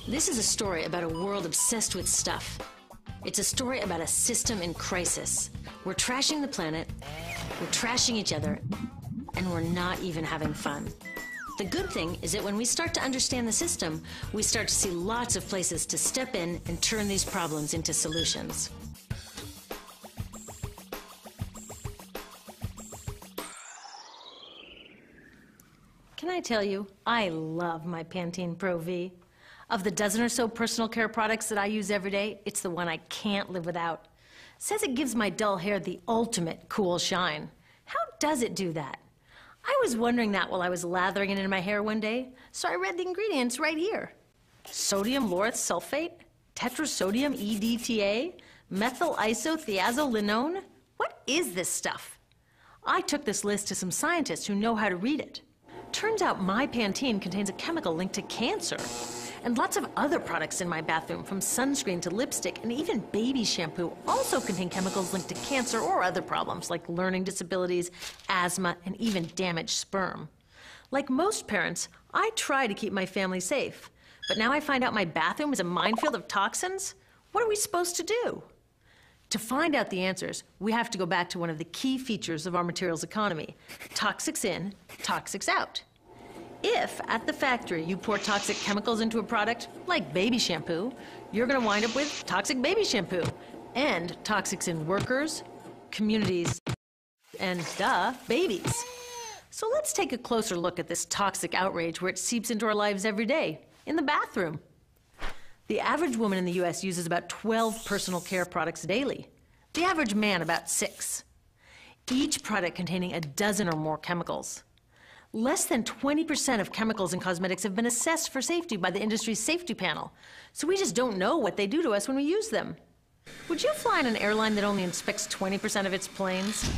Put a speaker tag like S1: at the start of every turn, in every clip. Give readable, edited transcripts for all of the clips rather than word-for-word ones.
S1: This is a story about a world obsessed with stuff. It's a story about a system in crisis. We're trashing the planet, we're trashing each other, and we're not even having fun. The good thing is that when we start to understand the system, we start to see lots of places to step in and turn these problems into solutions. Can I tell you, I love my Pantene Pro V. Of the dozen or so personal care products that I use every day, it's the one I can't live without. It says it gives my dull hair the ultimate cool shine. How does it do that? I was wondering that while I was lathering it in my hair one day, so I read the ingredients right here. Sodium lauryl sulfate, tetrasodium EDTA, methyl isothiazolinone. What is this stuff? I took this list to some scientists who know how to read it. Turns out my Pantene contains a chemical linked to cancer. And lots of other products in my bathroom, from sunscreen to lipstick and even baby shampoo, also contain chemicals linked to cancer or other problems like learning disabilities, asthma, and even damaged sperm. Like most parents, I try to keep my family safe. But now I find out my bathroom is a minefield of toxins? What are we supposed to do? To find out the answers, we have to go back to one of the key features of our materials economy: toxics in, toxics out. If, at the factory, you pour toxic chemicals into a product, like baby shampoo, you're going to wind up with toxic baby shampoo, and toxics in workers, communities, and, babies. So let's take a closer look at this toxic outrage where it seeps into our lives every day, in the bathroom. The average woman in the U.S. uses about 12 personal care products daily. The average man about 6. Each product containing a dozen or more chemicals. Less than 20% of chemicals in cosmetics have been assessed for safety by the industry's safety panel, so we just don't know what they do to us when we use them. Would you fly on an airline that only inspects 20% of its planes?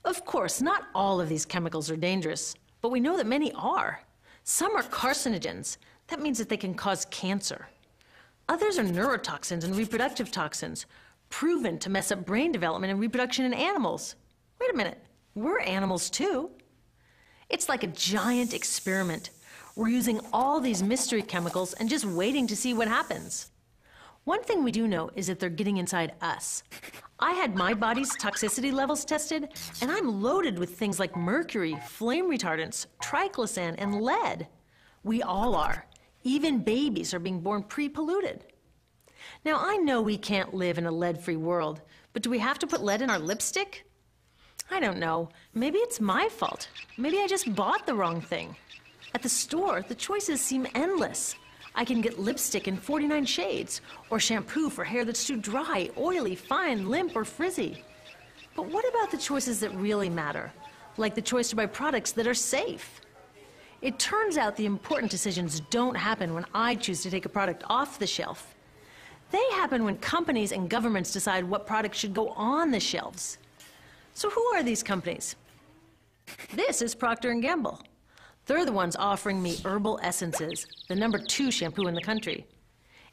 S1: Of course, not all of these chemicals are dangerous, but we know that many are. Some are carcinogens. That means that they can cause cancer. Others are neurotoxins and reproductive toxins, proven to mess up brain development and reproduction in animals. Wait a minute, we're animals too. It's like a giant experiment. We're using all these mystery chemicals and just waiting to see what happens. One thing we do know is that they're getting inside us. I had my body's toxicity levels tested, and I'm loaded with things like mercury, flame retardants, triclosan, and lead. We all are. Even babies are being born pre-polluted. Now, I know we can't live in a lead-free world, but do we have to put lead in our lipstick? I don't know. Maybe it's my fault. Maybe I just bought the wrong thing. At the store, the choices seem endless. I can get lipstick in 49 shades, or shampoo for hair that's too dry, oily, fine, limp, or frizzy. But what about the choices that really matter? Like the choice to buy products that are safe? It turns out the important decisions don't happen when I choose to take a product off the shelf. They happen when companies and governments decide what products should go on the shelves. So who are these companies? This is Procter & Gamble. They're the ones offering me Herbal Essences, the #2 shampoo in the country.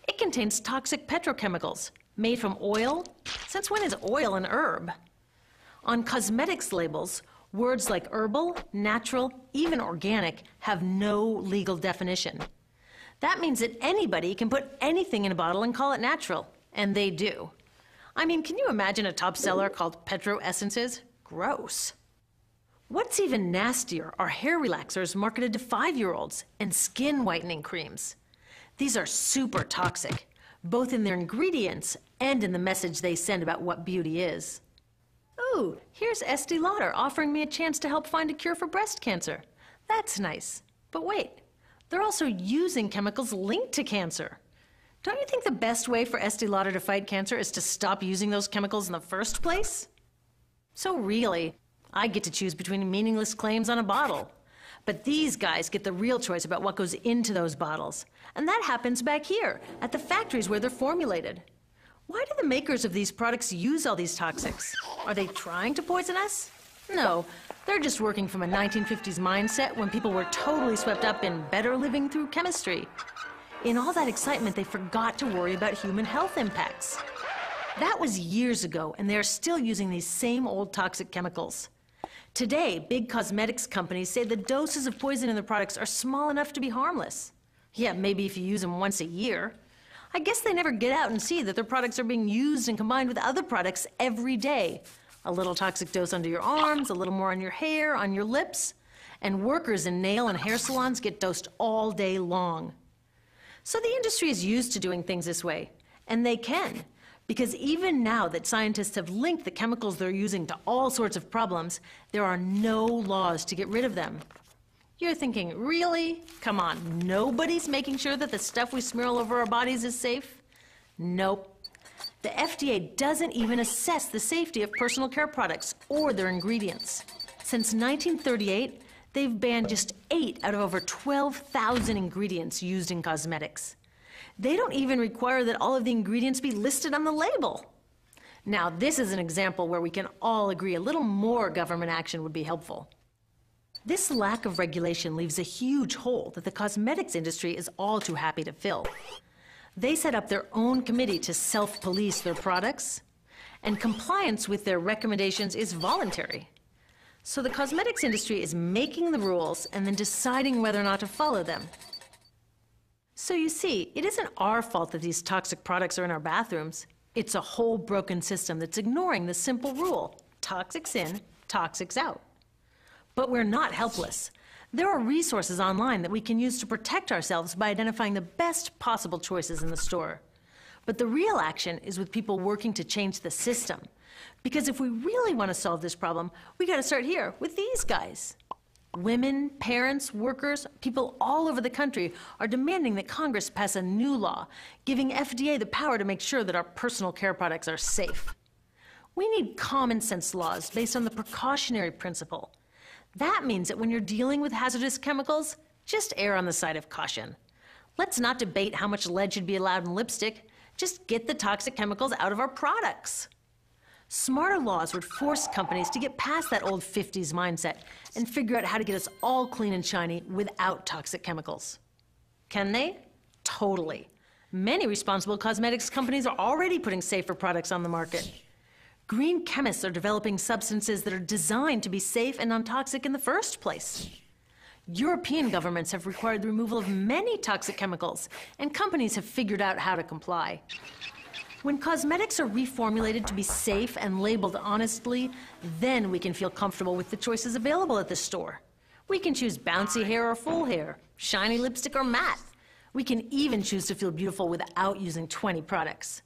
S1: It contains toxic petrochemicals made from oil. Since when is oil an herb? On cosmetics labels, words like herbal, natural, even organic have no legal definition. That means that anybody can put anything in a bottle and call it natural, and they do. I mean, can you imagine a top seller called Petro Essences? Gross. What's even nastier are hair relaxers marketed to 5-year-olds and skin whitening creams. These are super toxic, both in their ingredients and in the message they send about what beauty is. Ooh, here's Estee Lauder offering me a chance to help find a cure for breast cancer. That's nice. But wait, they're also using chemicals linked to cancer. Don't you think the best way for Estee Lauder to fight cancer is to stop using those chemicals in the first place? So really, I get to choose between meaningless claims on a bottle. But these guys get the real choice about what goes into those bottles. And that happens back here, at the factories where they're formulated. Why do the makers of these products use all these toxics? Are they trying to poison us? No, they're just working from a 1950s mindset when people were totally swept up in better living through chemistry. In all that excitement, they forgot to worry about human health impacts. That was years ago, and they're still using these same old toxic chemicals. Today, big cosmetics companies say the doses of poison in their products are small enough to be harmless. Yeah, maybe if you use them once a year. I guess they never get out and see that their products are being used and combined with other products every day. A little toxic dose under your arms, a little more on your hair, on your lips. And workers in nail and hair salons get dosed all day long. So the industry is used to doing things this way, and they can, because even now that scientists have linked the chemicals they're using to all sorts of problems, there are no laws to get rid of them. You're thinking, really? Come on, nobody's making sure that the stuff we smear all over our bodies is safe? Nope. The FDA doesn't even assess the safety of personal care products or their ingredients. Since 1938, they've banned just 8 out of over 12,000 ingredients used in cosmetics. They don't even require that all of the ingredients be listed on the label. Now, this is an example where we can all agree a little more government action would be helpful. This lack of regulation leaves a huge hole that the cosmetics industry is all too happy to fill. They set up their own committee to self-police their products, and compliance with their recommendations is voluntary. So the cosmetics industry is making the rules and then deciding whether or not to follow them. So you see, it isn't our fault that these toxic products are in our bathrooms. It's a whole broken system that's ignoring the simple rule: toxics in, toxics out. But we're not helpless. There are resources online that we can use to protect ourselves by identifying the best possible choices in the store. But the real action is with people working to change the system. Because if we really want to solve this problem, we got to start here with these guys. Women, parents, workers, people all over the country are demanding that Congress pass a new law, giving FDA the power to make sure that our personal care products are safe. We need common sense laws based on the precautionary principle. That means that when you're dealing with hazardous chemicals, just err on the side of caution. Let's not debate how much lead should be allowed in lipstick. Just get the toxic chemicals out of our products. Smarter laws would force companies to get past that old 50s mindset and figure out how to get us all clean and shiny without toxic chemicals. Can they? Totally. Many responsible cosmetics companies are already putting safer products on the market. Green chemists are developing substances that are designed to be safe and non-toxic in the first place. European governments have required the removal of many toxic chemicals, and companies have figured out how to comply. When cosmetics are reformulated to be safe and labeled honestly, then we can feel comfortable with the choices available at the store. We can choose bouncy hair or full hair, shiny lipstick or matte. We can even choose to feel beautiful without using 20 products.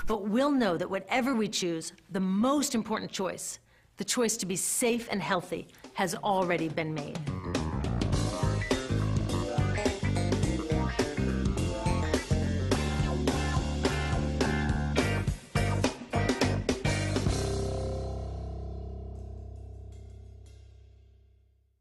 S1: But we'll know that whatever we choose, the most important choice, the choice to be safe and healthy, has already been made.